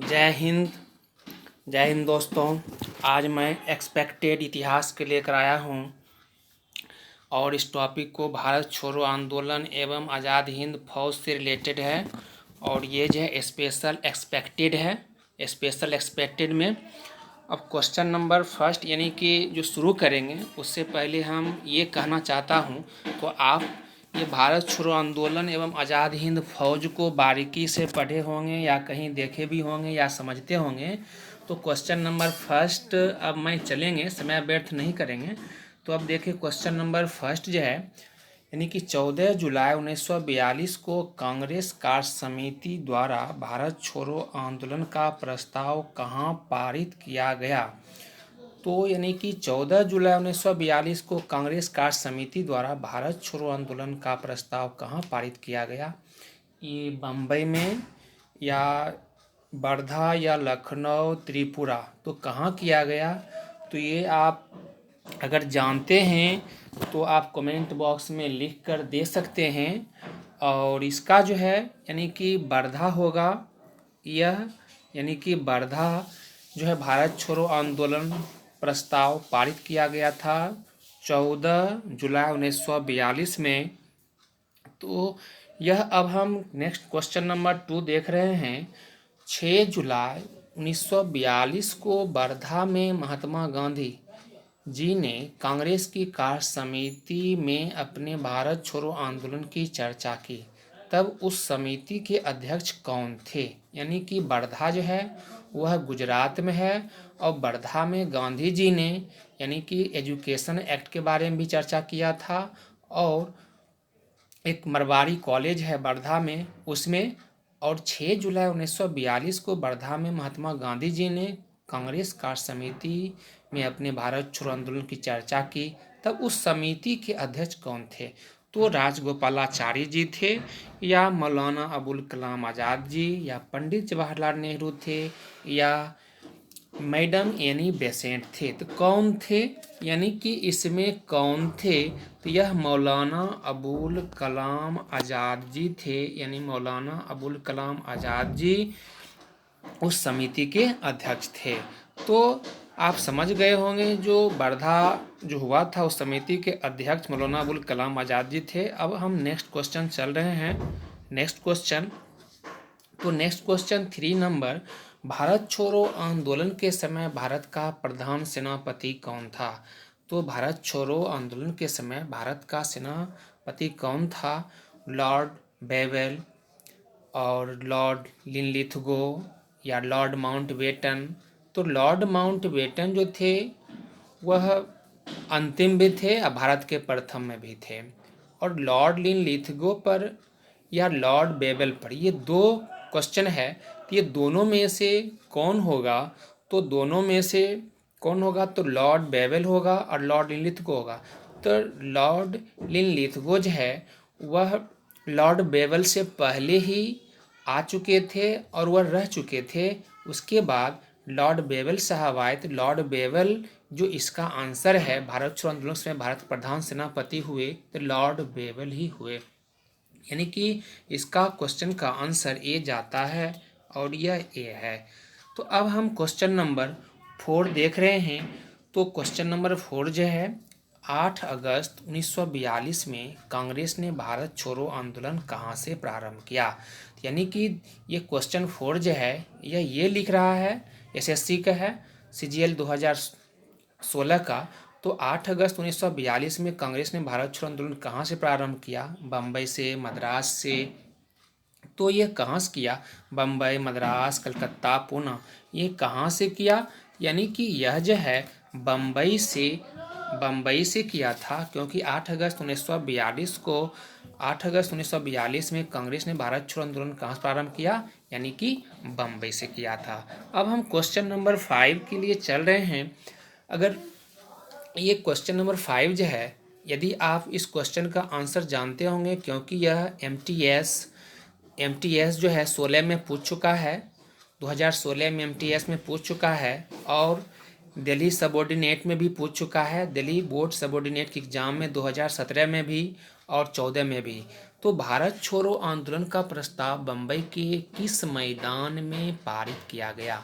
जय हिंद। जय हिंद दोस्तों। आज मैं एक्सपेक्टेड इतिहास के लेकर आया हूँ और इस टॉपिक को भारत छोड़ो आंदोलन एवं आज़ाद हिंद फौज से रिलेटेड है और ये जो है स्पेशल एक्सपेक्टेड है। स्पेशल एक्सपेक्टेड में अब क्वेश्चन नंबर फर्स्ट यानी कि जो शुरू करेंगे उससे पहले हम ये कहना चाहता हूँ तो आप ये भारत छोड़ो आंदोलन एवं आज़ाद हिंद फौज को बारीकी से पढ़े होंगे या कहीं देखे भी होंगे या समझते होंगे। तो क्वेश्चन नंबर फर्स्ट अब मैं चलेंगे, समय व्यर्थ नहीं करेंगे। तो अब देखिए क्वेश्चन नंबर फर्स्ट जो है यानी कि 14 जुलाई 1942 को कांग्रेस कार्य समिति द्वारा भारत छोड़ो आंदोलन का प्रस्ताव कहाँ पारित किया गया। तो यानी कि 14 जुलाई 1942 को कांग्रेस कार्य समिति द्वारा भारत छोड़ो आंदोलन का प्रस्ताव कहाँ पारित किया गया। ये बम्बई में या वर्धा या लखनऊ त्रिपुरा, तो कहाँ किया गया। तो ये आप अगर जानते हैं तो आप कमेंट बॉक्स में लिख कर दे सकते हैं। और इसका जो है यानी कि वर्धा होगा यह, यानी कि वर्धा जो है भारत छोड़ो आंदोलन प्रस्ताव पारित किया गया था 14 जुलाई 1942 में। तो यह अब हम नेक्स्ट क्वेश्चन नंबर 2 देख रहे हैं। 6 जुलाई 1942 को वर्धा में महात्मा गांधी जी ने कांग्रेस की कार्य समिति में अपने भारत छोड़ो आंदोलन की चर्चा की। तब उस समिति के अध्यक्ष कौन थे। यानी कि वर्धा जो है वह गुजरात में है और वर्धा में गांधी जी ने यानी कि एजुकेशन एक्ट के बारे में भी चर्चा किया था और एक मरवाड़ी कॉलेज है वर्धा में उसमें। और 6 जुलाई 1942 को वर्धा में महात्मा गांधी जी ने कांग्रेस कार्य समिति में अपने भारत छोड़ो आंदोलन की चर्चा की। तब उस समिति के अध्यक्ष कौन थे। तो राजगोपालाचारी जी थे या मौलाना अबुल कलाम आज़ाद जी या पंडित जवाहरलाल नेहरू थे या मैडम एनी बेसेंट थे। तो कौन थे यानी कि इसमें कौन थे। तो यह मौलाना अबुल कलाम आज़ाद जी थे, यानी मौलाना अबुल कलाम आज़ाद जी उस समिति के अध्यक्ष थे। तो आप समझ गए होंगे जो वर्धा जो हुआ था उस समिति के अध्यक्ष मौलाना अबुल कलाम आज़ाद जी थे। अब हम नेक्स्ट क्वेश्चन चल रहे हैं। नेक्स्ट क्वेश्चन, तो नेक्स्ट क्वेश्चन 3 नंबर, भारत छोड़ो आंदोलन के समय भारत का प्रधान सेनापति कौन था। तो भारत छोड़ो आंदोलन के समय भारत का सेनापति कौन था। लॉर्ड बेवेल और लॉर्ड लिनलिथगो या लॉर्ड माउंटबेटन। तो लॉर्ड माउंटबेटन जो थे वह अंतिम भी थे और भारत के प्रथम में भी थे। और लॉर्ड लिनलिथगो पर या लॉर्ड बेवेल पर, ये दो क्वेश्चन है। तो ये दोनों में से कौन होगा। तो दोनों में से कौन होगा तो लॉर्ड बेवेल होगा और लॉर्ड लिनलिथगो होगा। तो लॉर्ड लिनलिथगो जो है वह लॉर्ड बेवेल से पहले ही आ चुके थे और वह रह चुके थे। उसके बाद लॉर्ड बेवेल साहब आए। तो लॉर्ड बेवेल जो इसका आंसर है, भारत छोड़ो आंदोलन में भारत प्रधान सेनापति हुए तो लॉर्ड बेवेल ही हुए। यानी कि इसका क्वेश्चन का आंसर ए जाता है और यह ए है। तो अब हम क्वेश्चन नंबर 4 देख रहे हैं। तो क्वेश्चन नंबर 4 जो है 8 अगस्त 1942 में कांग्रेस ने भारत छोड़ो आंदोलन कहाँ से प्रारंभ किया। यानी कि ये क्वेश्चन 4 जो है ये लिख रहा है, एसएससी का है, सीजीएल 2016 का। तो 8 अगस्त 1942 में कांग्रेस ने भारत छोड़ो आंदोलन कहाँ से प्रारंभ किया। बम्बई से, मद्रास से। तो ये कहाँ से किया, बम्बई, मद्रास, कलकत्ता, पुणे, ये कहाँ से किया। यानी कि यह जो है बम्बई से किया था, क्योंकि 8 अगस्त 1942 में कांग्रेस ने भारत छोड़ो आंदोलन कहाँ से प्रारंभ किया, यानी कि बम्बई से किया था। अब हम क्वेश्चन नंबर 5 के लिए चल रहे हैं। अगर ये क्वेश्चन नंबर 5 जो है, यदि आप इस क्वेश्चन का आंसर जानते होंगे, क्योंकि यह एमटीएस जो है 16 में पूछ चुका है, 2016 में एमटीएस में पूछ चुका है और दिल्ली सबऑर्डिनेट में भी पूछ चुका है। दिल्ली बोर्ड सबऑर्डिनेट के एग्ज़ाम में 2017 में भी और 14 में भी। तो भारत छोड़ो आंदोलन का प्रस्ताव बम्बई के किस मैदान में पारित किया गया?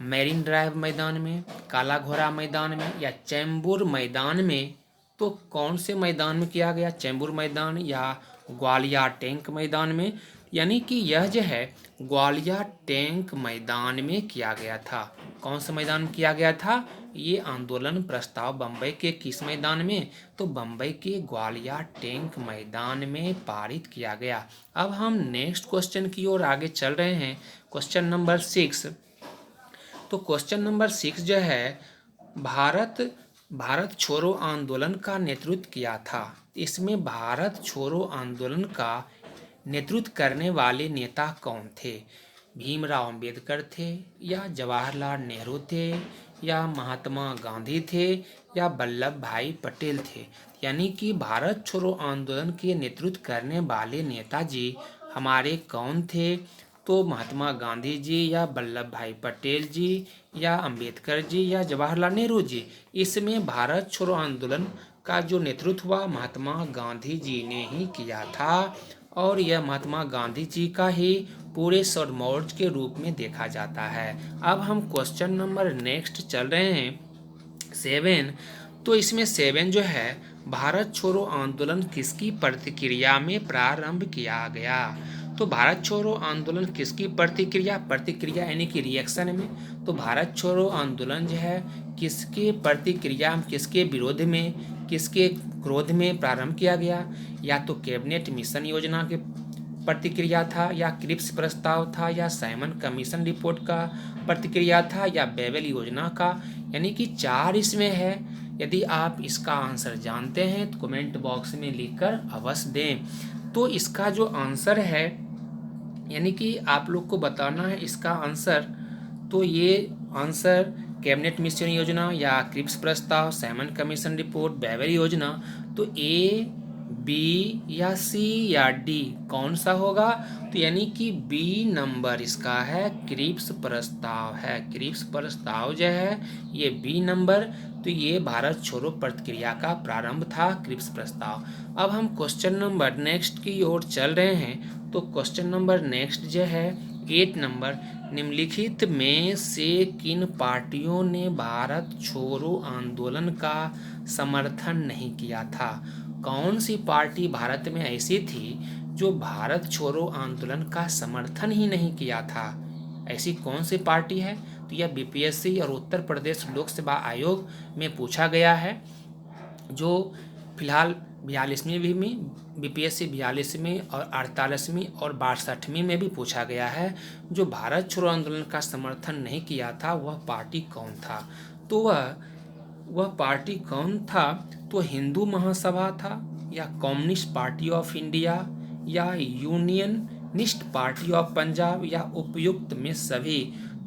मैरीन ड्राइव मैदान में, काला घोड़ा मैदान में, या चैम्बूर मैदान में? तो कौन से मैदान में किया गया? चैम्बूर मैदान या ग्वालियर टैंक मैदान में? यानी कि यह जो है ग्वालियर टैंक मैदान में किया गया था। कौन से मैदान में किया गया था ये आंदोलन प्रस्ताव बम्बई के किस मैदान में? तो बम्बई के ग्वालियर टैंक मैदान में पारित किया गया। अब हम नेक्स्ट क्वेश्चन की ओर आगे चल रहे हैं। Question number 6। तो क्वेश्चन नंबर 6 जो है भारत छोड़ो आंदोलन का नेतृत्व किया था। इसमें भारत छोड़ो आंदोलन का नेतृत्व करने वाले नेता कौन थे? भीमराव अंबेडकर थे, या जवाहरलाल नेहरू थे, या महात्मा गांधी थे, या वल्लभ भाई पटेल थे? यानी कि भारत छोड़ो आंदोलन के नेतृत्व करने वाले नेताजी हमारे कौन थे? तो महात्मा गांधी जी, या वल्लभ भाई पटेल जी, या अंबेडकर जी, या जवाहरलाल नेहरू जी? इसमें भारत छोड़ो आंदोलन का जो नेतृत्व हुआ महात्मा गांधी जी ने ही किया था, और यह महात्मा गांधी जी का ही पूरे सौरमौर्ज के रूप में देखा जाता है। अब हम क्वेश्चन नंबर नेक्स्ट चल रहे हैं 7। तो इसमें 7 जो है भारत छोड़ो आंदोलन किसकी प्रतिक्रिया में प्रारंभ किया गया? तो भारत छोड़ो आंदोलन किसकी प्रतिक्रिया यानी कि रिएक्शन में। तो भारत छोड़ो आंदोलन जो है किसके प्रतिक्रिया, किसके विरोध में, किसके क्रोध में प्रारंभ किया गया? या तो कैबिनेट मिशन योजना के प्रतिक्रिया था, या क्रिप्स प्रस्ताव था, या साइमन कमीशन रिपोर्ट का प्रतिक्रिया था, या बेबल योजना का? यानी कि 4 इसमें है। यदि आप इसका आंसर जानते हैं तो कमेंट बॉक्स में लिखकर अवश्य दें। तो इसका जो आंसर है यानी कि आप लोग को बताना है इसका आंसर। तो ये आंसर कैबिनेट मिशन योजना, या क्रिप्स प्रस्ताव, साइमन कमीशन रिपोर्ट, बेबल योजना। तो ए, बी, या सी, या डी कौन सा होगा? तो यानी कि बी नंबर इसका है, क्रिप्स प्रस्ताव है। क्रिप्स प्रस्ताव जो है ये बी नंबर। तो ये भारत छोड़ो प्रतिक्रिया का प्रारंभ था, क्रिप्स प्रस्ताव। अब हम क्वेश्चन नंबर नेक्स्ट की ओर चल रहे हैं। तो क्वेश्चन नंबर नेक्स्ट जो है 8 नंबर, निम्नलिखित में से किन पार्टियों ने भारत छोड़ो आंदोलन का समर्थन नहीं किया था? कौन सी पार्टी भारत में ऐसी थी जो भारत छोड़ो आंदोलन का समर्थन ही नहीं किया था? ऐसी कौन सी पार्टी है? तो यह बीपीएससी और उत्तर प्रदेश लोक सेवा आयोग में पूछा गया है, जो फिलहाल 42वीं में, बीपीएससी 42वीं और 48वीं और 62वीं में भी पूछा गया है। जो भारत छोड़ो आंदोलन का समर्थन नहीं किया था वह पार्टी कौन था? तो वह पार्टी कौन था? तो हिंदू महासभा था, या कम्युनिस्ट पार्टी ऑफ इंडिया, या यूनियनिस्ट पार्टी ऑफ पंजाब, या उपयुक्त में सभी?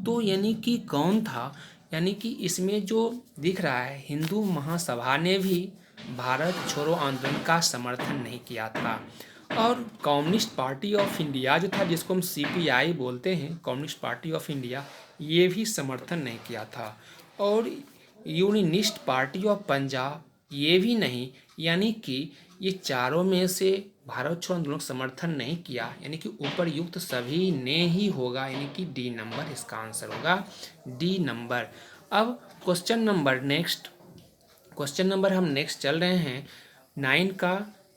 तो यानी कि कौन था? यानी कि इसमें जो दिख रहा है हिंदू महासभा ने भी भारत छोड़ो आंदोलन का समर्थन नहीं किया था, और कम्युनिस्ट पार्टी ऑफ इंडिया जो था, जिसको हम सीपीआई बोलते हैं, कम्युनिस्ट पार्टी ऑफ इंडिया, ये भी समर्थन नहीं किया था, और यूनियनिस्ट पार्टी ऑफ पंजाब ये भी नहीं। यानी कि ये चारों में से भारत छोड़ो आंदोलन समर्थन नहीं किया, यानी कि ऊपर युक्त सभी ने ही होगा, यानी कि डी नंबर इसका आंसर होगा, डी नंबर। अब क्वेश्चन नंबर हम नेक्स्ट चल रहे हैं 9 का।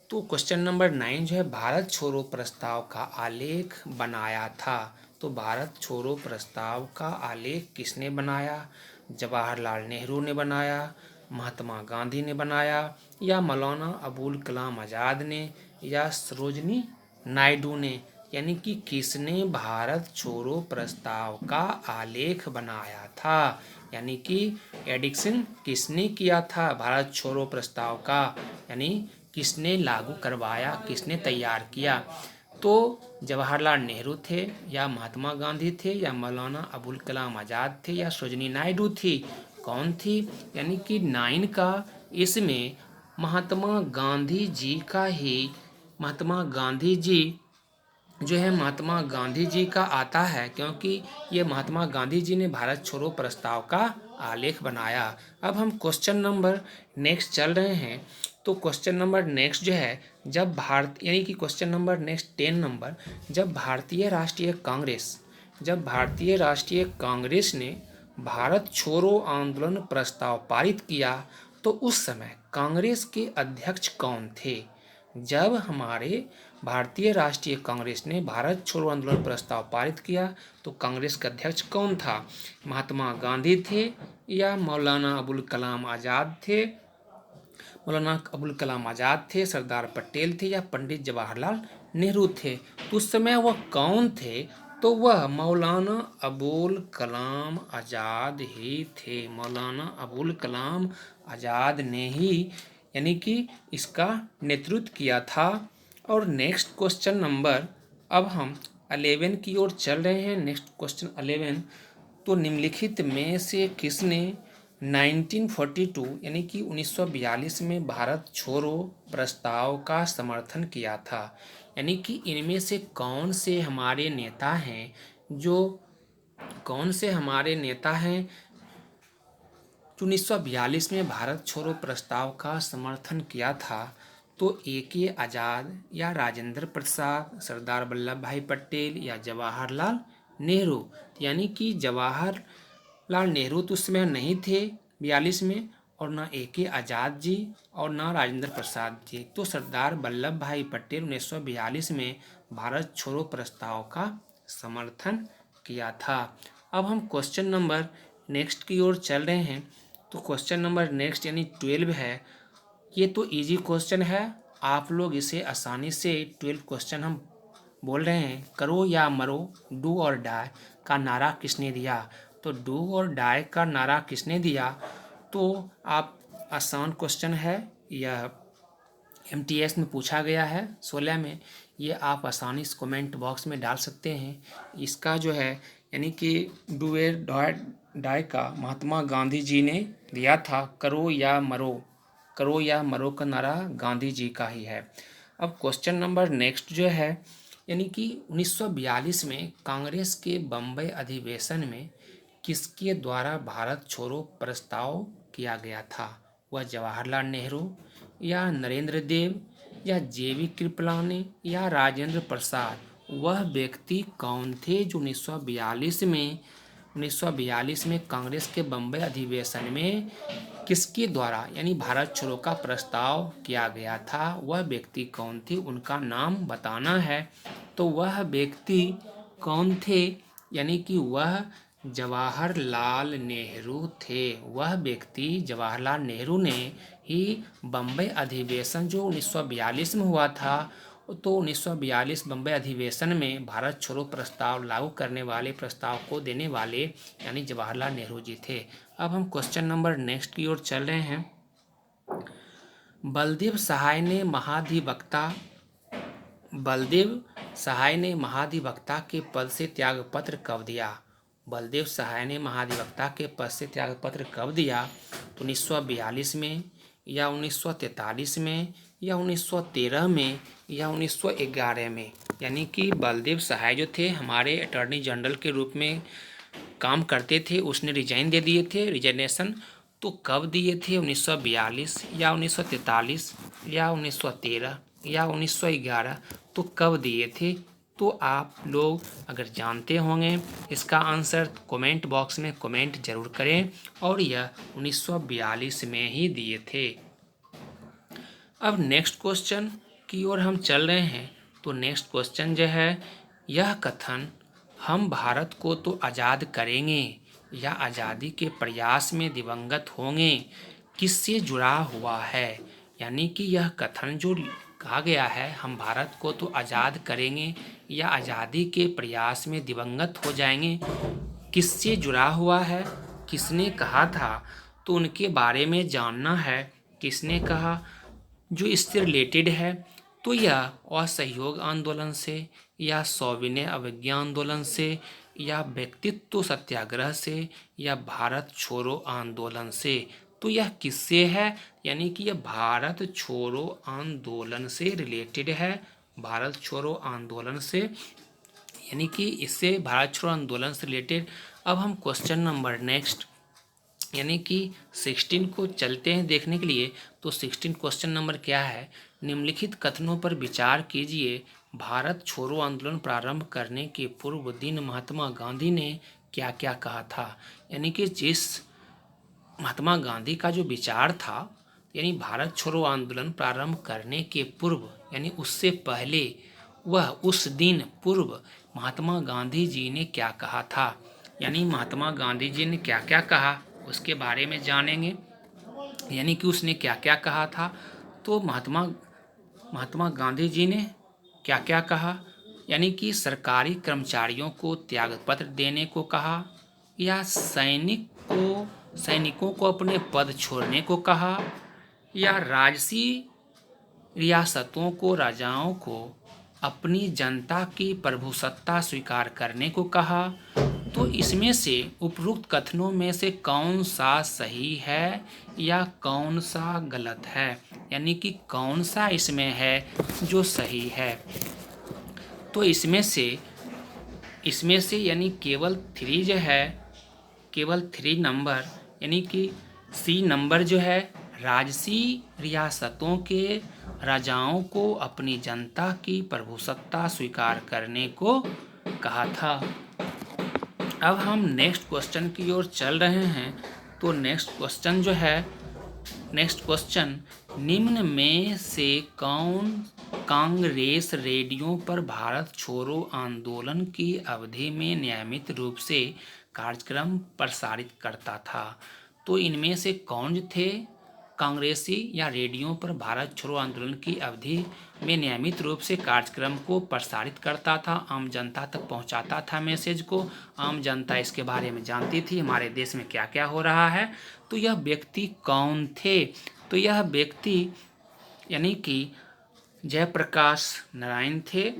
तो क्वेश्चन नंबर 9 जो है भारत छोड़ो प्रस्ताव का आलेख बनाया था। तो भारत छोड़ो प्रस्ताव का आलेख किसने बनाया? जवाहरलाल नेहरू ने बनाया, महात्मा गांधी ने बनाया, या मौलाना अबुल कलाम आज़ाद ने, या सरोजनी नायडू ने? यानी कि किसने भारत छोड़ो प्रस्ताव का आलेख बनाया था? यानी कि एडिक्शन किसने किया था भारत छोड़ो प्रस्ताव का? यानी किसने लागू करवाया, किसने तैयार किया? तो जवाहरलाल नेहरू थे, या महात्मा गांधी थे, या मौलाना अबुल कलाम आज़ाद थे, या सरोजनी नायडू थी? कौन थी? यानी कि 9 का इसमें महात्मा गांधी जी का ही, महात्मा गांधी जी जो है महात्मा गांधी जी का आता है, क्योंकि ये महात्मा गांधी जी ने भारत छोड़ो प्रस्ताव का आलेख बनाया। अब हम क्वेश्चन नंबर नेक्स्ट चल रहे हैं। तो क्वेश्चन नंबर नेक्स्ट जो है जब भारत यानी कि क्वेश्चन नंबर नेक्स्ट 10 नंबर, जब भारतीय राष्ट्रीय कांग्रेस ने भारत छोड़ो आंदोलन प्रस्ताव पारित किया तो उस समय कांग्रेस के अध्यक्ष कौन थे? जब हमारे भारतीय राष्ट्रीय कांग्रेस ने भारत छोड़ो आंदोलन प्रस्ताव पारित किया तो कांग्रेस का अध्यक्ष कौन था? महात्मा गांधी थे या मौलाना अबुल कलाम आज़ाद थे? सरदार पटेल थे या पंडित जवाहरलाल नेहरू थे? तो उस समय वह कौन थे? तो वह मौलाना अबुल कलाम आज़ाद ही थे। मौलाना अबुल कलाम आज़ाद ने ही यानी कि इसका नेतृत्व किया था। और नेक्स्ट क्वेश्चन नंबर, अब हम 11 की ओर चल रहे हैं। नेक्स्ट क्वेश्चन 11, तो निम्नलिखित में से किसने 1942 यानी कि 1942 में भारत छोड़ो प्रस्ताव का समर्थन किया था? यानी कि इनमें से कौन से हमारे नेता हैं जो 1942 में भारत छोड़ो प्रस्ताव का समर्थन किया था? तो A.K. आज़ाद या राजेंद्र प्रसाद, सरदार वल्लभ भाई पटेल या जवाहरलाल नेहरू? यानी कि जवाहरलाल नेहरू तो उस समय नहीं थे 42 में, और ना A.K. आज़ाद जी और ना राजेंद्र प्रसाद जी। तो सरदार वल्लभ भाई पटेल 1942 में भारत छोड़ो प्रस्ताव का समर्थन किया था। अब हम क्वेश्चन नंबर नेक्स्ट की ओर चल रहे हैं। तो क्वेश्चन नंबर नेक्स्ट यानी 12 है। ये तो इजी क्वेश्चन है, आप लोग इसे आसानी से 12 क्वेश्चन हम बोल रहे हैं। करो या मरो, डू और डाई का नारा किसने दिया? तो डू और डाई का नारा किसने दिया? तो आप आसान क्वेश्चन है, यह MTS में पूछा गया है 16 में। ये आप आसानी से कमेंट बॉक्स में डाल सकते हैं। इसका जो है यानी कि डू और डाई का महात्मा गांधी जी ने दिया था। करो या मरो का नारा गांधी जी का ही है। अब क्वेश्चन नंबर नेक्स्ट जो है यानी कि 1942 में कांग्रेस के बम्बई अधिवेशन में किसके द्वारा भारत छोड़ो प्रस्ताव किया गया था? वह जवाहरलाल नेहरू या नरेंद्र देव या JV कृपलानी या राजेंद्र प्रसाद? वह व्यक्ति कौन थे जो 1942 में कांग्रेस के बम्बई अधिवेशन में किसके द्वारा यानी भारत छोड़ो का प्रस्ताव किया गया था? वह व्यक्ति कौन थे, उनका नाम बताना है। तो वह व्यक्ति कौन थे? यानी कि वह जवाहरलाल नेहरू थे। वह व्यक्ति जवाहरलाल नेहरू ने ही बम्बई अधिवेशन जो 1942 में हुआ था, तो 1942 बम्बई अधिवेशन में भारत छोड़ो प्रस्ताव लागू करने वाले, प्रस्ताव को देने वाले यानी जवाहरलाल नेहरू जी थे। अब हम क्वेश्चन नंबर नेक्स्ट की ओर चल रहे हैं। बलदेव सहाय ने महाधिवक्ता के पद से त्यागपत्र कब दिया? बलदेव सहाय ने महाधिवक्ता के पद से त्यागपत्र कब दिया? तो 1942 में या 1943 में या 1913 में या 1911 में? यानी कि बलदेव सहाय जो थे हमारे अटॉर्नी जनरल के रूप में काम करते थे, उसने रिजाइन दे दिए थे, रिजाइनेशन। तो कब दिए थे? 1942 या 1943 या 1913 या 1911? तो कब दिए थे? तो आप लोग अगर जानते होंगे इसका आंसर तो कमेंट बॉक्स में कमेंट जरूर करें। और यह 1942 में ही दिए थे। अब नेक्स्ट क्वेश्चन की ओर हम चल रहे हैं। तो नेक्स्ट क्वेश्चन जो है, यह कथन हम भारत को तो आज़ाद करेंगे या आज़ादी के प्रयास में दिवंगत होंगे किससे जुड़ा हुआ है? यानी कि यह कथन जो कहा गया है हम भारत को तो आज़ाद करेंगे या आज़ादी के प्रयास में दिवंगत हो जाएंगे, किससे जुड़ा हुआ है, किसने कहा था? तो उनके बारे में जानना है, किसने कहा, जो इससे रिलेटेड है। तो यह असहयोग आंदोलन से या सविनय अवज्ञा आंदोलन से या व्यक्तित्व सत्याग्रह से या भारत छोड़ो आंदोलन से? तो यह किससे है? यानी कि यह भारत छोड़ो आंदोलन से रिलेटेड है। भारत छोड़ो आंदोलन से यानी कि इससे भारत छोड़ो आंदोलन से रिलेटेड। अब हम क्वेश्चन नंबर नेक्स्ट यानी कि 16 को चलते हैं देखने के लिए। तो 16 क्वेश्चन नंबर क्या है, निम्नलिखित कथनों पर विचार कीजिए। भारत छोड़ो आंदोलन प्रारंभ करने के पूर्व दिन महात्मा गांधी ने क्या क्या कहा था। यानी कि जिस महात्मा गांधी का जो विचार था, यानी भारत छोड़ो आंदोलन प्रारंभ करने के पूर्व यानी उससे पहले, वह उस दिन पूर्व महात्मा गांधी जी ने क्या कहा था। यानी महात्मा गांधी जी ने क्या क्या कहा उसके बारे में जानेंगे। यानी कि उसने क्या क्या कहा था। तो महात्मा गांधी जी ने क्या क्या कहा, यानी कि सरकारी कर्मचारियों को त्यागपत्र देने को कहा, या सैनिकों को अपने पद छोड़ने को कहा, या राजसी रियासतों को राजाओं को अपनी जनता की प्रभुसत्ता स्वीकार करने को कहा। तो इसमें से उपरोक्त कथनों में से कौन सा सही है या कौन सा गलत है, यानी कि कौन सा इसमें है जो सही है। तो इसमें से यानी केवल 3 जो है, केवल 3 नंबर यानी कि सी नंबर जो है, राजसी रियासतों के राजाओं को अपनी जनता की प्रभुसत्ता स्वीकार करने को कहा था। अब हम नेक्स्ट क्वेश्चन की ओर चल रहे हैं। तो नेक्स्ट क्वेश्चन, निम्न में से कौन कांग्रेस रेडियो पर भारत छोड़ो आंदोलन की अवधि में नियमित रूप से कार्यक्रम प्रसारित करता था। तो इनमें से कौन थे कांग्रेसी या रेडियो पर भारत छोड़ो आंदोलन की अवधि में नियमित रूप से कार्यक्रम को प्रसारित करता था, आम जनता तक पहुंचाता था मैसेज को, आम जनता इसके बारे में जानती थी हमारे देश में क्या क्या हो रहा है। तो यह व्यक्ति कौन थे। तो यह व्यक्ति यानी कि जयप्रकाश नारायण थे,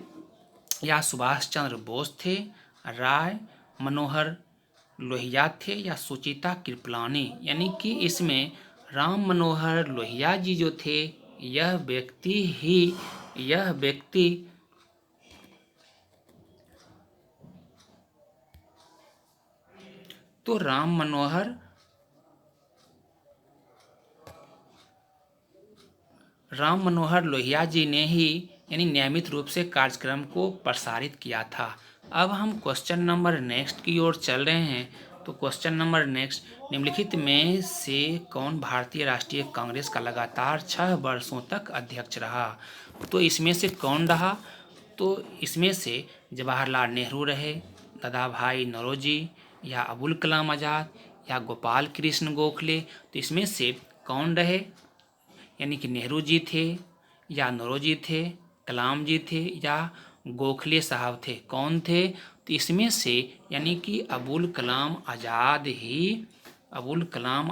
या सुभाष चंद्र बोस थे, राय मनोहर लोहिया थे, या सुचिता कृपलानी। यानी कि इसमें राम मनोहर लोहिया जी जो थे, यह व्यक्ति तो राम मनोहर लोहिया जी ने ही यानी नियमित रूप से कार्यक्रम को प्रसारित किया था। अब हम क्वेश्चन नंबर नेक्स्ट की ओर चल रहे हैं। तो क्वेश्चन नंबर नेक्स्ट, निम्नलिखित में से कौन भारतीय राष्ट्रीय कांग्रेस का लगातार 6 वर्षों तक अध्यक्ष रहा। तो इसमें से कौन रहा। तो इसमें से जवाहरलाल नेहरू रहे, दादा भाई नौरोजी, या अबुल कलाम आज़ाद, या गोपाल कृष्ण गोखले। तो इसमें से कौन रहे, यानी कि नेहरू जी थे, या नौरोजी थे, कलाम जी थे, या गोखले साहब थे, कौन थे। तो इसमें से यानी कि अबुल कलाम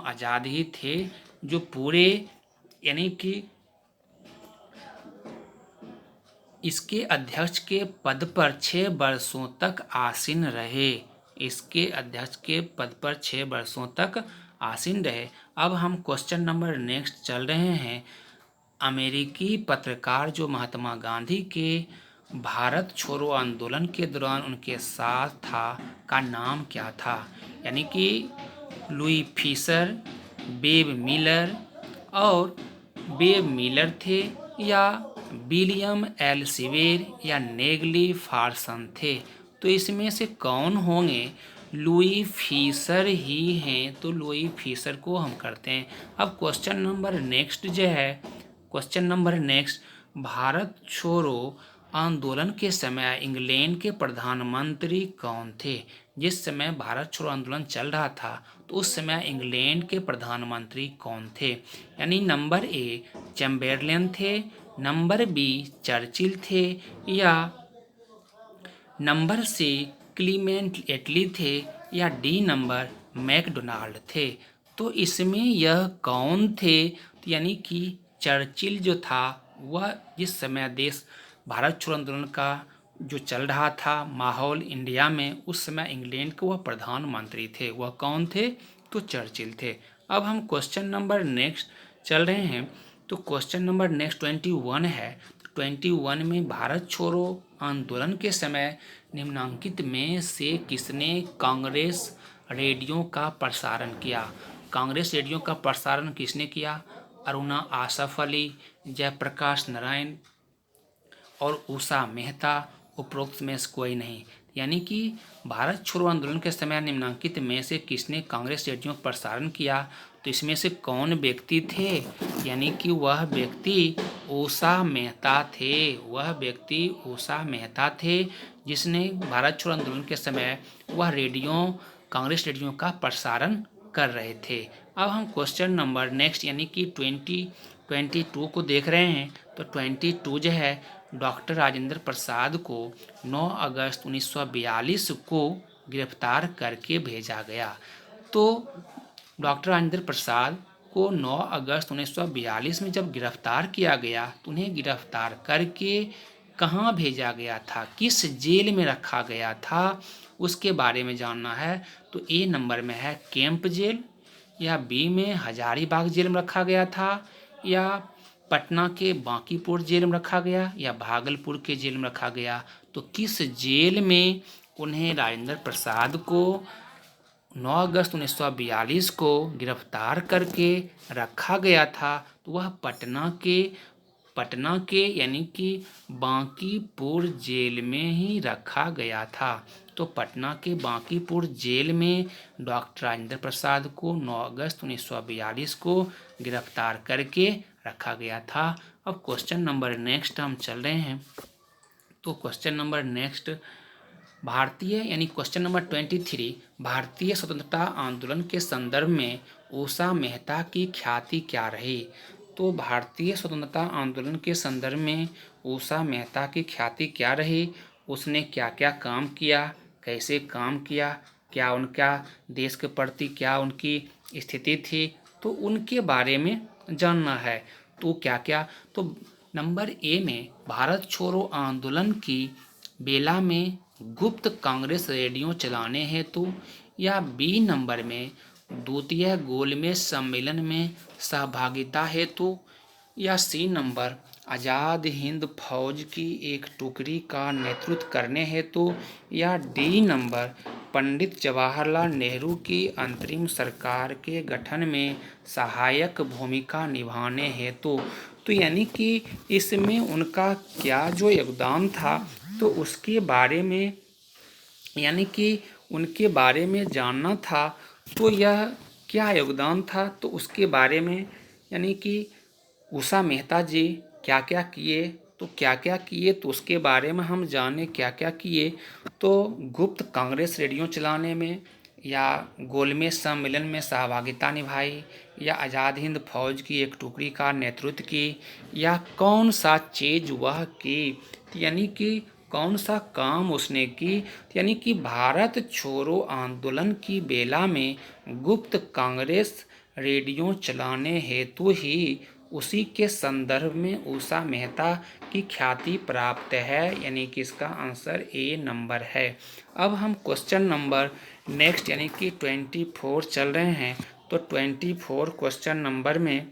आज़ाद ही थे जो पूरे यानी कि इसके अध्यक्ष के पद पर 6 वर्षों तक आसीन रहे। इसके अध्यक्ष के पद पर 6 वर्षों तक आसीन रहे। अब हम क्वेश्चन नंबर नेक्स्ट चल रहे हैं। अमेरिकी पत्रकार जो महात्मा गांधी के भारत छोड़ो आंदोलन के दौरान उनके साथ था का नाम क्या था। यानी कि लुई फिशर, वेब मिलर थे, या विलियम एल सिवेर, या नेगली फार्सन थे। तो इसमें से कौन होंगे, लुई फिशर ही हैं। तो लुई फिशर को हम करते हैं। अब क्वेश्चन नंबर नेक्स्ट, भारत छोड़ो आंदोलन के समय इंग्लैंड के प्रधानमंत्री कौन थे। जिस समय भारत छोड़ो आंदोलन चल रहा था तो उस समय इंग्लैंड के प्रधानमंत्री कौन थे। यानी नंबर ए चैम्बरलेन थे, नंबर बी चर्चिल थे, या नंबर सी क्लीमेंट एटली थे, या डी नंबर मैकडोनाल्ड थे। तो इसमें यह कौन थे। तो यानी कि चर्चिल जो था वह जिस समय देश भारत छोड़ो आंदोलन का जो चल रहा था माहौल इंडिया में, उस समय इंग्लैंड के वह प्रधानमंत्री थे। वह कौन थे। तो चर्चिल थे। अब हम क्वेश्चन नंबर नेक्स्ट चल रहे हैं। तो क्वेश्चन नंबर नेक्स्ट 21 है। 21 में भारत छोड़ो आंदोलन के समय निम्नांकित में से किसने कांग्रेस रेडियो का प्रसारण किया। कांग्रेस रेडियो का प्रसारण किसने किया? अरुणा आसफ अली, जयप्रकाश नारायण और उषा मेहता। उपरोक्त में से कोई नहीं। यानी कि भारत छोड़ो आंदोलन के समय निम्नलिखित में से किसने कांग्रेस रेडियो का प्रसारण किया? तो इसमें से कौन व्यक्ति थे? यानी कि वह व्यक्ति उषा मेहता थे। वह व्यक्ति उषा मेहता थे, जिसने भारत छोड़ो आंदोलन के समय वह कांग्रेस रेडियो का प्रसारण कर रहे थे। अब हम क्वेश्चन नंबर नेक्स्ट यानी कि 22 को देख रहे हैं। तो 22 जो है, डॉक्टर राजेंद्र प्रसाद को 9 अगस्त 1942 को गिरफ्तार करके भेजा गया। तो डॉक्टर राजेंद्र प्रसाद को 9 अगस्त 1942 में जब गिरफ्तार किया गया तो उन्हें गिरफ्तार करके कहाँ भेजा गया था, किस जेल में रखा गया था, उसके बारे में जानना है। तो ए नंबर में है कैंप जेल, या बी में हजारीबाग जेल में रखा गया था, या पटना के बांकीपुर जेल में रखा गया, या भागलपुर के जेल में रखा गया। तो किस जेल में उन्हें राजेंद्र प्रसाद को 9 अगस्त 1942 को गिरफ्तार करके रखा गया था? तो वह पटना के यानी कि बांकीपुर जेल में ही रखा गया था। तो पटना के बांकीपुर जेल में डॉक्टर राजेंद्र प्रसाद को 9 अगस्त 1942 को गिरफ्तार करके रखा गया था। अब क्वेश्चन नंबर नेक्स्ट हम चल रहे हैं। तो क्वेश्चन नंबर नेक्स्ट यानी क्वेश्चन नंबर 23, भारतीय स्वतंत्रता आंदोलन के संदर्भ में उषा मेहता की ख्याति क्या रही? तो भारतीय स्वतंत्रता आंदोलन के संदर्भ में उषा मेहता की ख्याति क्या रही? उसने क्या क्या काम किया, कैसे काम किया, क्या उनका देश के प्रति क्या उनकी स्थिति थी, तो उनके बारे में जानना है। तो क्या क्या, तो नंबर ए में भारत छोड़ो आंदोलन की बेला में गुप्त कांग्रेस रेडियो चलाने हेतु, या बी नंबर में द्वितीय गोलमेज सम्मेलन में सहभागिता हेतु, या सी नंबर आज़ाद हिंद फौज की एक टुकड़ी का नेतृत्व करने हेतु, या डी नंबर पंडित जवाहरलाल नेहरू की अंतरिम सरकार के गठन में सहायक भूमिका निभाने हेतु। तो यानी कि इसमें उनका क्या जो योगदान था, तो उसके बारे में यानी कि उनके बारे में जानना था। तो यह क्या योगदान था, तो उसके बारे में यानी कि उषा मेहता जी क्या क्या किए, तो उसके बारे में हम जाने क्या क्या किए। तो गुप्त कांग्रेस रेडियो चलाने में, या गोलमेज सम्मेलन में सहभागिता निभाई, या आज़ाद हिंद फौज की एक टुकड़ी का नेतृत्व की, या कौन सा चीज़ वह की, यानी कि कौन सा काम उसने की। यानी कि भारत छोड़ो आंदोलन की बेला में गुप्त कांग्रेस रेडियो चलाने हेतु ही उसी के संदर्भ में उषा मेहता की ख्याति प्राप्त है। यानी कि इसका आंसर ए नंबर है। अब हम क्वेश्चन नंबर नेक्स्ट यानी कि 24 चल रहे हैं। तो 24 क्वेश्चन नंबर में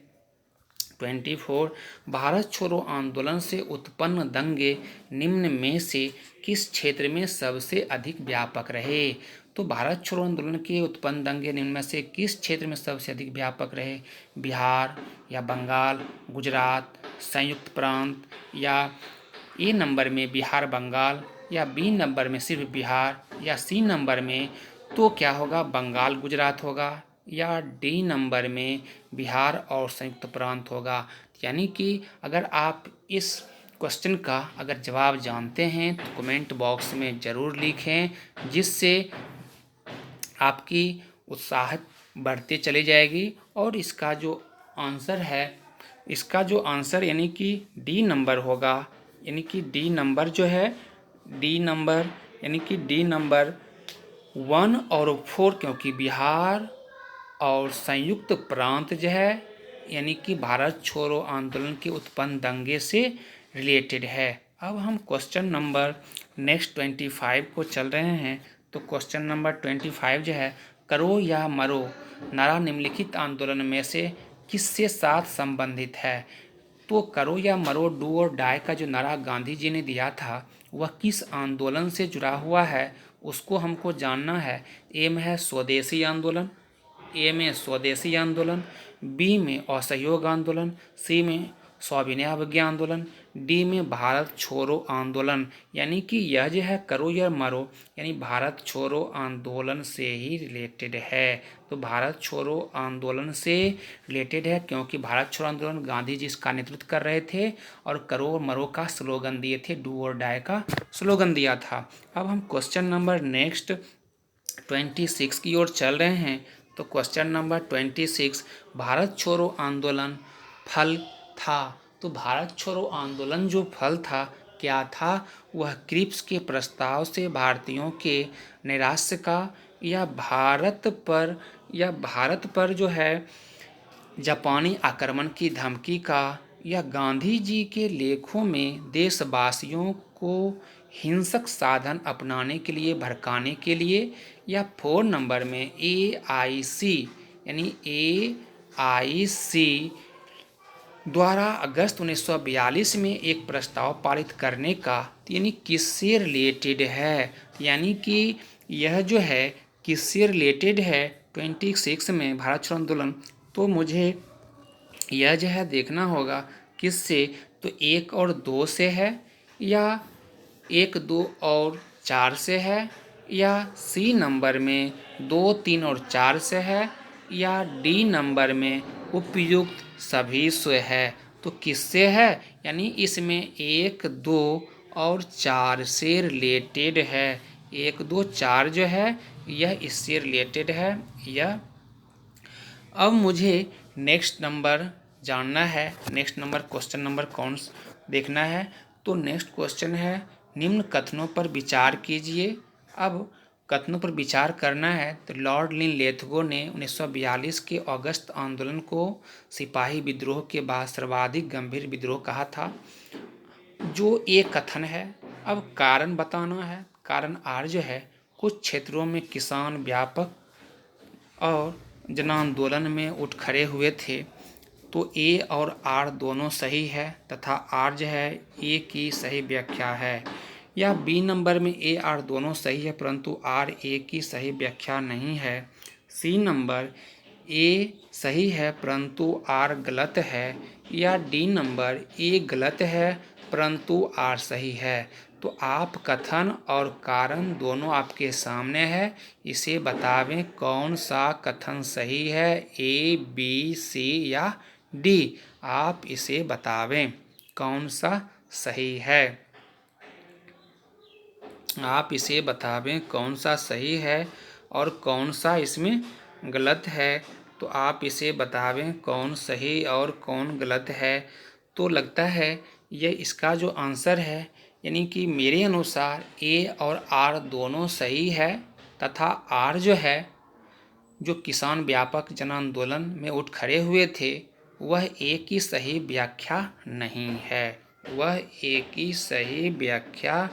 24, भारत छोड़ो आंदोलन से उत्पन्न दंगे निम्न में से किस क्षेत्र में सबसे अधिक व्यापक रहे? तो भारत छोड़ो आंदोलन के उत्पन्न दंगे निम्न में से किस क्षेत्र में सबसे अधिक व्यापक रहे? बिहार, या बंगाल, गुजरात, संयुक्त प्रांत, या ए नंबर में बिहार बंगाल, या बी नंबर में सिर्फ बिहार, या सी नंबर में तो क्या होगा बंगाल गुजरात होगा, या डी नंबर में बिहार और संयुक्त प्रांत होगा। यानी कि अगर आप इस क्वेश्चन का अगर जवाब जानते हैं तो कमेंट बॉक्स में ज़रूर लिखें, जिससे आपकी उत्साह बढ़ते चली जाएगी। और इसका जो आंसर यानी कि डी नंबर होगा। यानी कि डी नंबर जो है डी नंबर 1 और 4, क्योंकि बिहार और संयुक्त प्रांत जो है यानी कि भारत छोड़ो आंदोलन के उत्पन्न दंगे से रिलेटेड है। अब हम क्वेश्चन नंबर नेक्स्ट 25 को चल रहे हैं। तो क्वेश्चन नंबर 25 जो है, करो या मरो नारा निम्नलिखित आंदोलन में से किससे साथ संबंधित है? तो करो या मरो डू और डाई का जो नारा गांधी जी ने दिया था वह किस आंदोलन से जुड़ा हुआ है, उसको हमको जानना है। ए में है स्वदेशी आंदोलन, ए में स्वदेशी आंदोलन, बी में असहयोग आंदोलन, सी में स्वाभिनय अवज्ञा आंदोलन, डी में भारत छोड़ो आंदोलन। यानी कि यह जो है करो या मरो यानी भारत छोड़ो आंदोलन से ही रिलेटेड है। तो भारत छोड़ो आंदोलन से रिलेटेड है, क्योंकि भारत छोड़ो आंदोलन गांधी जी इसका नेतृत्व कर रहे थे और करो और मरो का स्लोगन दिए थे, डू और डाई का स्लोगन दिया था। अब हम क्वेश्चन नंबर नेक्स्ट 26 की ओर चल रहे हैं। तो क्वेश्चन नंबर 26, भारत छोड़ो आंदोलन फल था। तो भारत छोड़ो आंदोलन जो फल था क्या था? वह क्रिप्स के प्रस्ताव से भारतीयों के नैराश्य का या भारत पर जो है जापानी आक्रमण की धमकी का, या गांधी जी के लेखों में देशवासियों को हिंसक साधन अपनाने के लिए भड़काने के लिए, या 4 नंबर में AIC यानी AIC द्वारा अगस्त 1942 में एक प्रस्ताव पारित करने का, यानी किससे रिलेटेड है? यानी कि यह जो है किससे रिलेटेड है 26 में भारत छोड़ो आंदोलन। तो मुझे यह जो है देखना होगा किससे, तो 1 और 2 से है, या 1, 2 और 4 से है, या सी नंबर में 2, 3 और 4 से है, या डी नंबर में उपयुक्त सभी से है। तो किससे है? यानी इसमें 1, 2 और 4 से रिलेटेड है। 1, 2, 4 जो है यह इससे रिलेटेड है। यह अब मुझे नेक्स्ट नंबर जानना है, नेक्स्ट नंबर क्वेश्चन नंबर कौन देखना है। तो नेक्स्ट क्वेश्चन है, निम्न कथनों पर विचार कीजिए। अब कथनों पर विचार करना है तो लॉर्ड लिनलेथगो ने 1942 के अगस्त आंदोलन को सिपाही विद्रोह के बाद सर्वाधिक गंभीर विद्रोह कहा था, जो एक कथन है। अब कारण बताना है। कारण आर जो है, कुछ क्षेत्रों में किसान व्यापक और जन आंदोलन में उठ खड़े हुए थे। तो ए और आर दोनों सही है तथा आर जो है ए की सही व्याख्या है। या बी नंबर में ए आर दोनों सही है परंतु आर ए की सही व्याख्या नहीं है। सी नंबर ए सही है परंतु आर गलत है। या डी नंबर ए गलत है परंतु आर सही है। तो आप कथन और कारण दोनों आपके सामने है, इसे बतावें कौन सा कथन सही है, ए बी सी या डी। आप इसे बतावें कौन सा सही है, आप इसे बतावें कौन सा सही है और कौन सा इसमें गलत है। तो आप इसे बतावें कौन सही और कौन गलत है। तो लगता है ये इसका जो आंसर है, यानी कि मेरे अनुसार ए और आर दोनों सही है तथा आर जो है, जो किसान व्यापक जन आंदोलन में उठ खड़े हुए थे, वह ए की सही व्याख्या नहीं है, वह ए की सही व्याख्या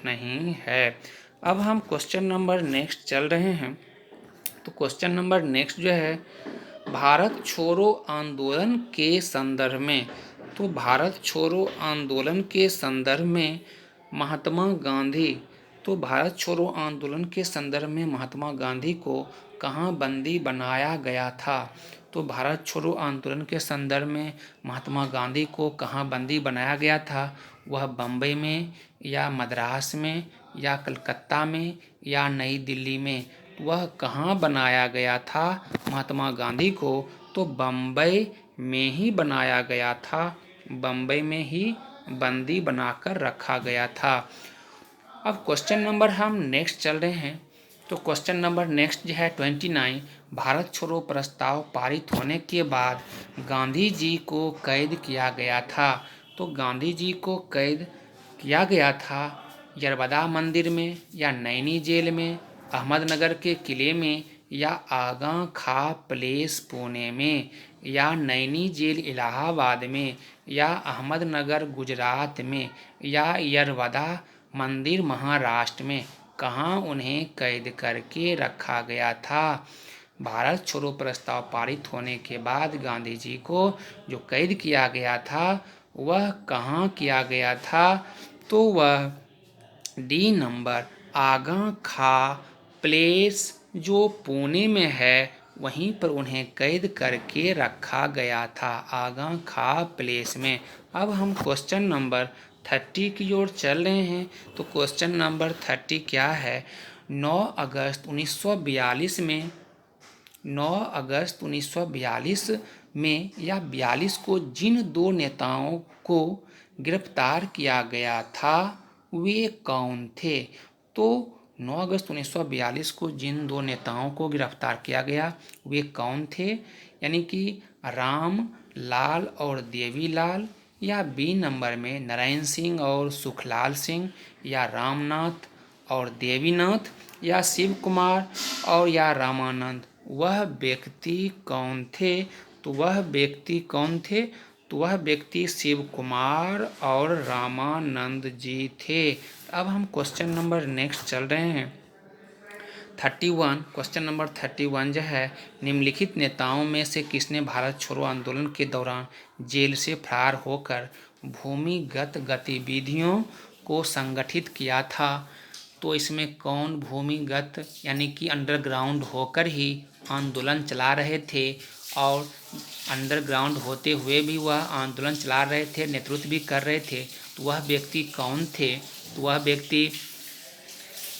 नहीं है। अब हम क्वेश्चन नंबर नेक्स्ट चल रहे हैं। तो क्वेश्चन नंबर नेक्स्ट जो है, भारत छोड़ो आंदोलन के संदर्भ में। तो भारत छोड़ो आंदोलन के संदर्भ में महात्मा गांधी, तो भारत छोड़ो आंदोलन के संदर्भ में महात्मा गांधी को कहाँ बंदी बनाया गया था? तो भारत छोड़ो आंदोलन के संदर्भ में महात्मा गांधी को कहाँ बंदी बनाया गया था? वह बम्बई में या मद्रास में या कलकत्ता में या नई दिल्ली में? वह कहाँ बनाया गया था महात्मा गांधी को? तो बम्बई में ही बनाया गया था, बम्बई में ही बंदी बनाकर रखा गया था। अब क्वेश्चन नंबर हम नेक्स्ट चल रहे हैं। तो क्वेश्चन नंबर नेक्स्ट जो है 29, भारत छोड़ो प्रस्ताव पारित होने के बाद गांधी जी को कैद किया गया था। तो गांधी जी को कैद किया गया था यरबदा मंदिर में या नैनी जेल में, अहमदनगर के किले में या आगा खा प्लेस पुणे में, या नैनी जेल इलाहाबाद में, या अहमदनगर गुजरात में, या यरवदा मंदिर महाराष्ट्र में। कहाँ उन्हें कैद करके रखा गया था? भारत छोड़ो प्रस्ताव पारित होने के बाद गांधी जी को जो कैद किया गया था वह कहाँ किया गया था? तो वह डी नंबर आगा खा प्लेस जो पुणे में है वहीं पर उन्हें कैद करके रखा गया था, आगा खा प्लेस में। अब हम क्वेश्चन नंबर 30 की ओर चल रहे हैं। तो क्वेश्चन नंबर 30 क्या है? 9 अगस्त 1942 में 9 अगस्त 1942 में या 42 को जिन दो नेताओं को गिरफ्तार किया गया था वे कौन थे? तो 9 अगस्त 1942 को जिन दो नेताओं को गिरफ्तार किया गया वे कौन थे? यानी कि राम लाल और देवी लाल, या बी नंबर में नारायण सिंह और सुखलाल सिंह, या रामनाथ और देवीनाथ, या शिव कुमार और या रामानंद। वह व्यक्ति कौन थे? तो वह व्यक्ति कौन थे? तो वह व्यक्ति शिव कुमार और रामानंद जी थे। अब हम क्वेश्चन नंबर नेक्स्ट चल रहे हैं 31। क्वेश्चन नंबर 31 जो है, निम्नलिखित नेताओं में से किसने भारत छोड़ो आंदोलन के दौरान जेल से फरार होकर भूमिगत गतिविधियों को संगठित किया था? तो इसमें कौन भूमिगत यानी कि अंडरग्राउंड होकर ही आंदोलन चला रहे थे, और अंडरग्राउंड होते हुए भी वह आंदोलन चला रहे थे, नेतृत्व भी कर रहे थे? तो वह व्यक्ति कौन थे? तो वह व्यक्ति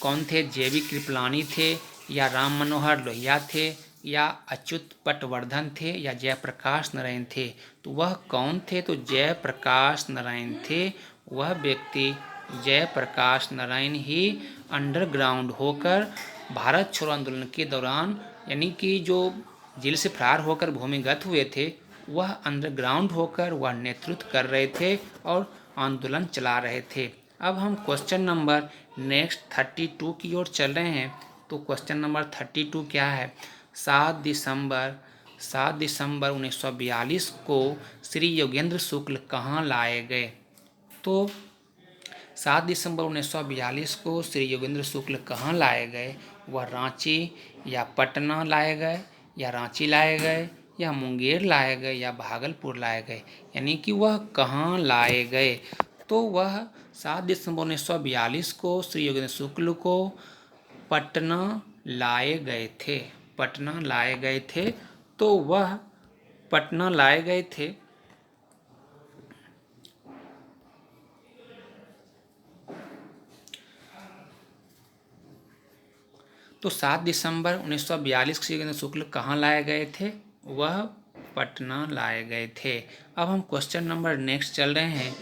कौन थे? जेबी कृपलानी थे, या राम मनोहर लोहिया थे, या अच्युत पटवर्धन थे, या जयप्रकाश नारायण थे? तो वह कौन थे? तो जयप्रकाश नारायण थे। वह व्यक्ति जयप्रकाश नारायण ही अंडरग्राउंड होकर भारत छोड़ो आंदोलन के दौरान, यानी कि जो जेल से फरार होकर भूमिगत हुए थे, वह अंडरग्राउंड होकर वह नेतृत्व कर रहे थे और आंदोलन चला रहे थे। अब हम क्वेश्चन नंबर नेक्स्ट 32 की ओर चल रहे हैं। तो क्वेश्चन नंबर 32 क्या है? 7 दिसंबर 1942 को श्री योगेंद्र शुक्ल कहाँ लाए गए? तो 7 दिसंबर 1942 को श्री योगेंद्र शुक्ल कहाँ लाए गए? वह रांची या पटना लाए गए, या रांची लाए गए, या मुंगेर लाए गए, या भागलपुर लाए गए? यानी कि वह कहाँ लाए गए? तो वह 7 दिसंबर 1942 को श्री योगेंद्र शुक्ल को पटना लाए गए थे। पटना लाए गए थे। तो वह पटना लाए गए थे। तो 7 दिसंबर 1942 को श्री योगेंद्र शुक्ल कहाँ लाए गए थे? वह पटना लाए गए थे। अब हम क्वेश्चन नंबर नेक्स्ट चल रहे हैं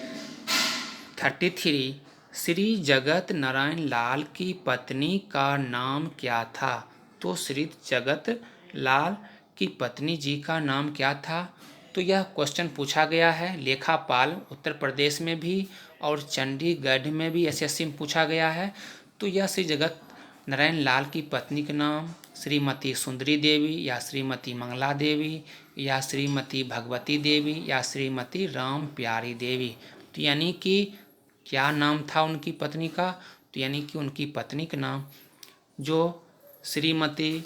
33। श्री जगत नारायण लाल की पत्नी का नाम क्या था? तो श्री जगत लाल की पत्नी जी का नाम क्या था? तो यह क्वेश्चन पूछा गया है लेखापाल उत्तर प्रदेश में भी और चंडीगढ़ में भी एसएससी में पूछा गया है। तो यह श्री जगत नारायण लाल की पत्नी के नाम श्रीमती सुंदरी देवी, या श्रीमती मंगला देवी, या श्रीमती भगवती देवी, या श्रीमती राम प्यारी देवी। तो यानी कि क्या नाम था उनकी पत्नी का? तो यानी कि उनकी पत्नी का नाम जो श्रीमती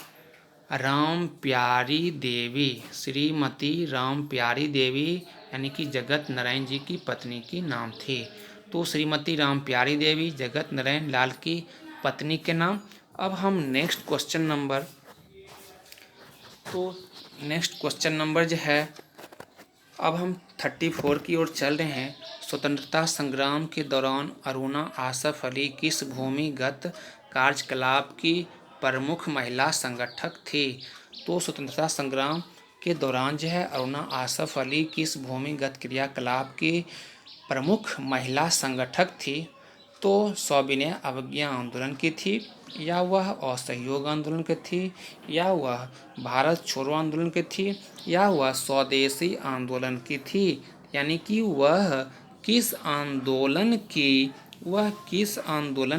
राम प्यारी देवी, श्रीमती राम प्यारी देवी यानी कि जगत नारायण जी की पत्नी की नाम थी। तो श्रीमती राम प्यारी देवी जगत नारायण लाल की पत्नी के नाम। अब हम नेक्स्ट क्वेश्चन नंबर जो है, अब हम 34 की ओर चल रहे हैं। स्वतंत्रता संग्राम के दौरान अरुणा आसफ अली किस भूमिगत कार्यकलाप की प्रमुख महिला संगठक थी? तो स्वतंत्रता संग्राम के दौरान जो है अरुणा आसफ अली किस भूमिगत क्रियाकलाप की प्रमुख महिला संगठक थी? तो सविनय अवज्ञा आंदोलन की थी, या वह असहयोग आंदोलन की थी, या वह भारत छोड़ो आंदोलन की थी, या वह स्वदेशी आंदोलन की थी? यानी कि वह किस आंदोलन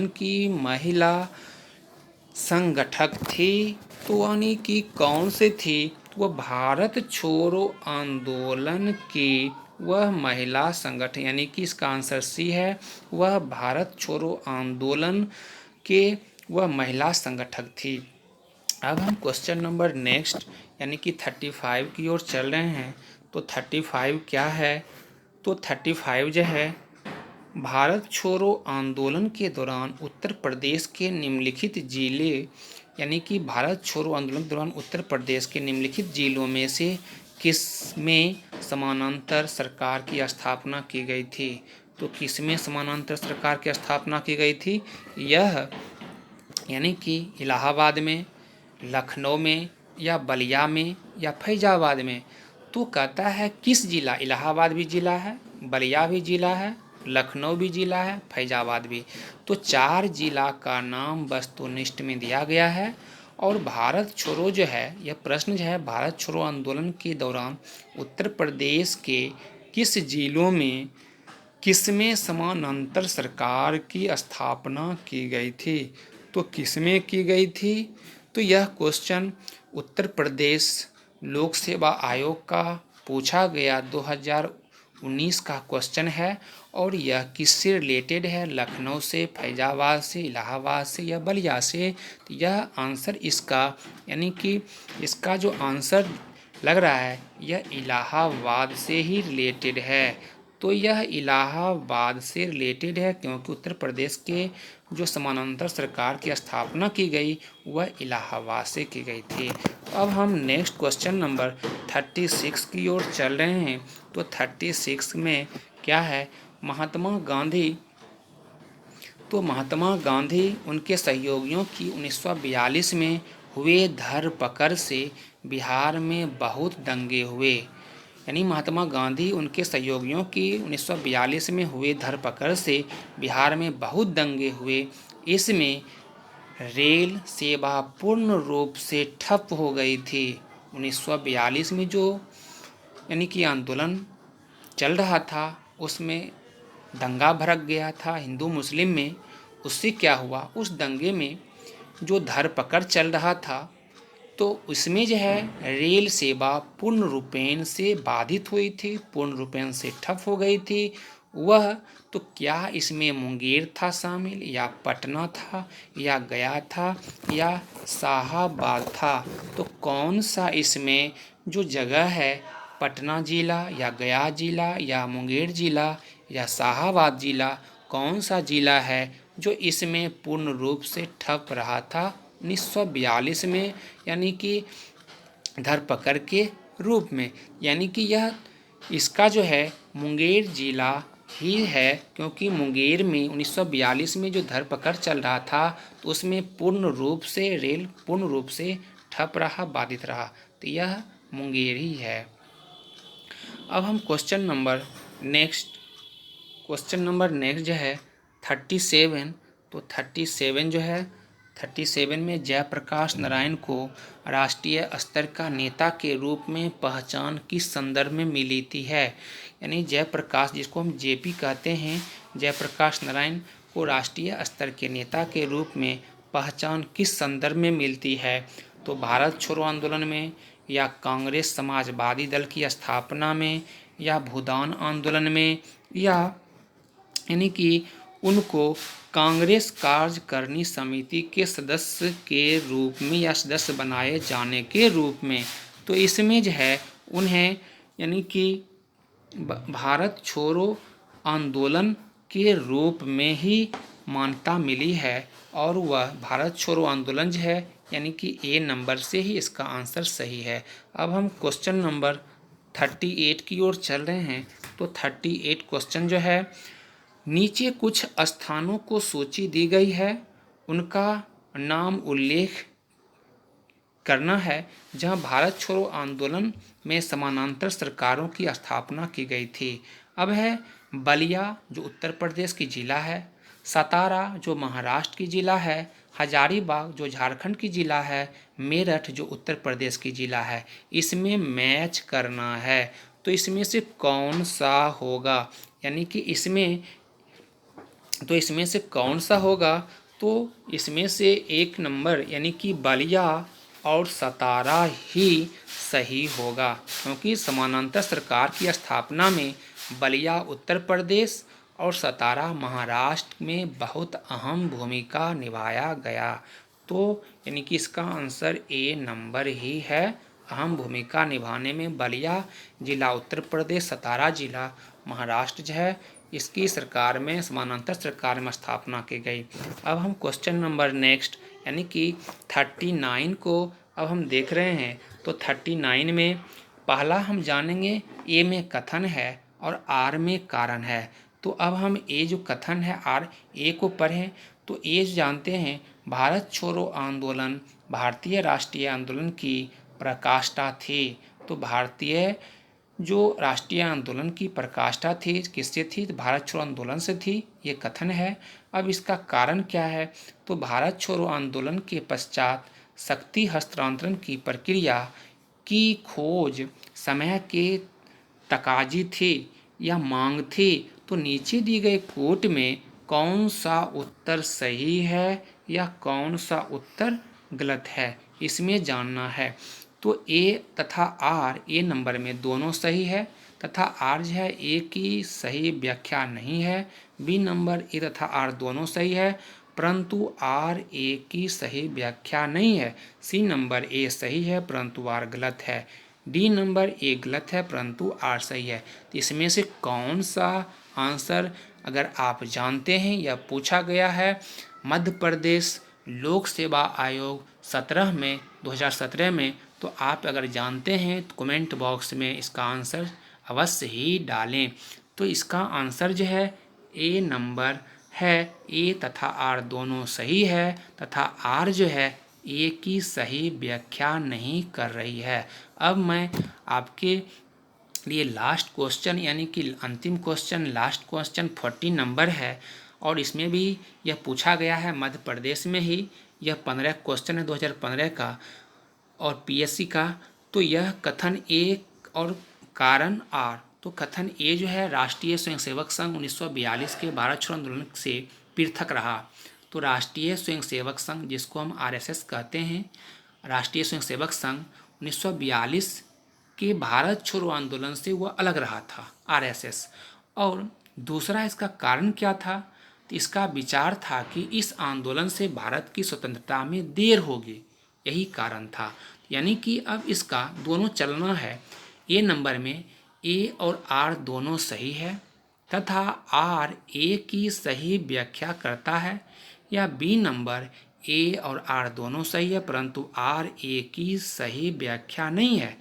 की महिला संगठक थी? तो यानी कि कौन से थी? वह भारत छोड़ो आंदोलन की वह महिला संगठन, यानी कि इसका आंसर सी है, वह भारत छोड़ो आंदोलन के वह महिला संगठक थी। अब हम क्वेश्चन नंबर नेक्स्ट यानी कि 35 की ओर चल रहे हैं। तो 35 क्या है? तो 35 जो है भारत छोड़ो आंदोलन के दौरान उत्तर प्रदेश के निम्नलिखित जिले, यानी कि भारत छोड़ो आंदोलन के दौरान उत्तर प्रदेश के निम्नलिखित जिलों में से किसमें समानांतर सरकार की स्थापना की गई थी? तो किसमें समानांतर सरकार की स्थापना की गई थी? यह यानी कि इलाहाबाद में, लखनऊ में, या बलिया में, या फैजाबाद में। तो कहता है किस जिला, इलाहाबाद भी जिला है, बलिया भी जिला है, लखनऊ भी जिला है, फैजाबाद भी। तो 4 जिला का नाम वस्तुनिष्ठ में दिया गया है। और भारत छोड़ो जो है, यह प्रश्न जो है, भारत छोड़ो आंदोलन के दौरान उत्तर प्रदेश के किस जिलों में किसमें समानांतर सरकार की स्थापना की गई थी? तो किसमें की गई थी? तो यह क्वेश्चन उत्तर प्रदेश लोक सेवा आयोग का पूछा गया 2019 का क्वेश्चन है। और यह किससे रिलेटेड है? लखनऊ से, फैजाबाद से, इलाहाबाद से, या बलिया से। तो यह आंसर इसका, यानी कि इसका जो आंसर लग रहा है, यह इलाहाबाद से ही रिलेटेड है। तो यह इलाहाबाद से रिलेटेड है, क्योंकि उत्तर प्रदेश के जो समानांतर सरकार की स्थापना की गई वह इलाहाबाद से की गई थी। अब हम नेक्स्ट क्वेश्चन नंबर 36 की ओर चल रहे हैं। तो 36 में क्या है? महात्मा गांधी। तो महात्मा गांधी उनके सहयोगियों की 1942 में हुए धरपकड़ से बिहार में बहुत दंगे हुए। यानी महात्मा गांधी उनके सहयोगियों की 1942 में हुए धरपकड़ से बिहार में बहुत दंगे हुए। इसमें रेल सेवा पूर्ण रूप से ठप हो गई थी। 1942 में जो यानी कि आंदोलन चल रहा था, उसमें दंगा भड़क गया था हिंदू मुस्लिम में। उससे क्या हुआ, उस दंगे में जो धरपकड़ चल रहा था, तो उसमें जो है रेल सेवा पूर्ण रूपेण से बाधित हुई थी, पूर्ण रूपेण से ठप हो गई थी वह। तो क्या इसमें मुंगेर था शामिल, या पटना था, या गया था, या शाहाबाद था? तो कौन सा इसमें जो जगह है, पटना जिला, या गया जिला, या मुंगेर जिला, या शाहाबाद जिला, कौन सा जिला है जो इसमें पूर्ण रूप से ठप रहा था 1942 में, यानी कि धरपकड़ के रूप में? यानी कि यह इसका जो है मुंगेर जिला ही है, क्योंकि मुंगेर में 1942 में जो धरपकड़ चल रहा था, तो उसमें पूर्ण रूप से रेल पूर्ण रूप से ठप रहा, बाधित रहा। तो यह मुंगेर ही है। अब हम क्वेश्चन नंबर नेक्स्ट जो है 37। तो 37 जो है, 37 में जयप्रकाश नारायण को राष्ट्रीय स्तर का नेता के रूप में पहचान किस संदर्भ में मिली थी है? यानी जयप्रकाश, जिसको हम जेपी कहते हैं, जयप्रकाश नारायण को राष्ट्रीय स्तर के नेता के रूप में पहचान किस संदर्भ में मिलती है? तो भारत छोड़ो आंदोलन में, या कांग्रेस समाजवादी दल की स्थापना में, या भूदान आंदोलन में, या यानी कि उनको कांग्रेस कार्यकारिणी समिति के सदस्य के रूप में या सदस्य बनाए जाने के रूप में। तो इसमें जो है उन्हें यानी कि भारत छोड़ो आंदोलन के रूप में ही मान्यता मिली है। और वह भारत छोड़ो आंदोलन जो है, यानी कि ए नंबर से ही इसका आंसर सही है। अब हम क्वेश्चन नंबर 38 की ओर चल रहे हैं। तो 38 क्वेश्चन जो है, नीचे कुछ स्थानों को सूची दी गई है, उनका नाम उल्लेख करना है जहां भारत छोड़ो आंदोलन में समानांतर सरकारों की स्थापना की गई थी। अब है बलिया जो उत्तर प्रदेश की जिला है, सतारा जो महाराष्ट्र की जिला है, हजारीबाग जो झारखंड की जिला है, मेरठ जो उत्तर प्रदेश की जिला है। इसमें मैच करना है, तो इसमें से कौन सा होगा, यानी कि इसमें से कौन सा होगा? तो इसमें से एक नंबर यानी कि बलिया और सतारा ही सही होगा, क्योंकि समानांतर सरकार की स्थापना में बलिया उत्तर प्रदेश और सतारा महाराष्ट्र में बहुत अहम भूमिका निभाया गया। तो यानी कि इसका आंसर ए नंबर ही है। अहम भूमिका निभाने में बलिया जिला उत्तर प्रदेश, सतारा जिला महाराष्ट्र जो है, इसकी सरकार में समानांतर सरकार में स्थापना की गई। अब हम क्वेश्चन नंबर नेक्स्ट यानी कि 39 को अब हम देख रहे हैं। तो 39 में पहला हम जानेंगे ए में कथन है और आर में कारण है। तो अब हम ए जो कथन है आर ए को पढ़ें। तो ए जानते हैं भारत छोड़ो आंदोलन भारतीय राष्ट्रीय आंदोलन की प्रकाष्ठा थी। तो भारतीय जो राष्ट्रीय आंदोलन की प्रकाष्ठा थी किससे थी? तो भारत छोड़ो आंदोलन से थी, ये कथन है। अब इसका कारण क्या है? तो भारत छोड़ो आंदोलन के पश्चात शक्ति हस्तांतरण की प्रक्रिया की खोज समय के तकाजी थी या मांग थी। तो नीचे दी गई कोट में कौन सा उत्तर सही है या कौन सा उत्तर गलत है, इसमें जानना है। तो ए तथा आर ए नंबर में दोनों सही है तथा आर जो है ए की सही व्याख्या नहीं है। बी नंबर ए तथा आर दोनों सही है परंतु आर ए की सही व्याख्या नहीं है। सी नंबर ए सही है परंतु आर गलत है। डी नंबर ए गलत है परंतु आर सही है। तो इसमें से कौन सा आंसर अगर आप जानते हैं या पूछा गया है मध्य प्रदेश लोक सेवा आयोग 2017 में, तो आप अगर जानते हैं तो कमेंट बॉक्स में इसका आंसर अवश्य ही डालें। तो इसका आंसर जो है ए नंबर है। ए तथा आर दोनों सही है तथा आर जो है ए की सही व्याख्या नहीं कर रही है। अब मैं आपके लिए लास्ट क्वेश्चन यानी कि अंतिम क्वेश्चन लास्ट क्वेश्चन 40 नंबर है और इसमें भी यह पूछा गया है मध्य प्रदेश में ही। यह 15 क्वेश्चन है 2015 का और पीएससी का। तो यह कथन ए और कारण आर। तो कथन ए जो है राष्ट्रीय स्वयंसेवक संघ 1942 के भारत छोड़ो आंदोलन से पृथक रहा। तो राष्ट्रीय स्वयंसेवक संघ जिसको हम आरएसएस कहते हैं, राष्ट्रीय स्वयंसेवक संघ 1942 के भारत छोड़ो आंदोलन से वह अलग रहा था आरएसएस। और दूसरा इसका कारण क्या था? तो इसका विचार था कि इस आंदोलन से भारत की स्वतंत्रता में देर होगी, यही कारण था। यानी कि अब इसका दोनों चलना है। ए नंबर में ए और आर दोनों सही है तथा आर ए की सही व्याख्या करता है, या बी नंबर ए और आर दोनों सही है परंतु आर ए की सही व्याख्या नहीं है।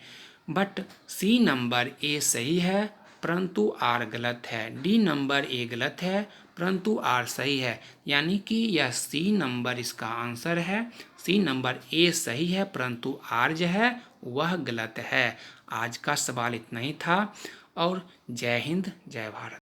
बट सी नंबर ए सही है परंतु आर गलत है। डी नंबर ए गलत है परंतु आर सही है। यानी कि यह सी नंबर इसका आंसर है। सी नंबर ए सही है परंतु आर जो है वह गलत है। आज का सवाल इतना ही था और जय हिंद जय भारत।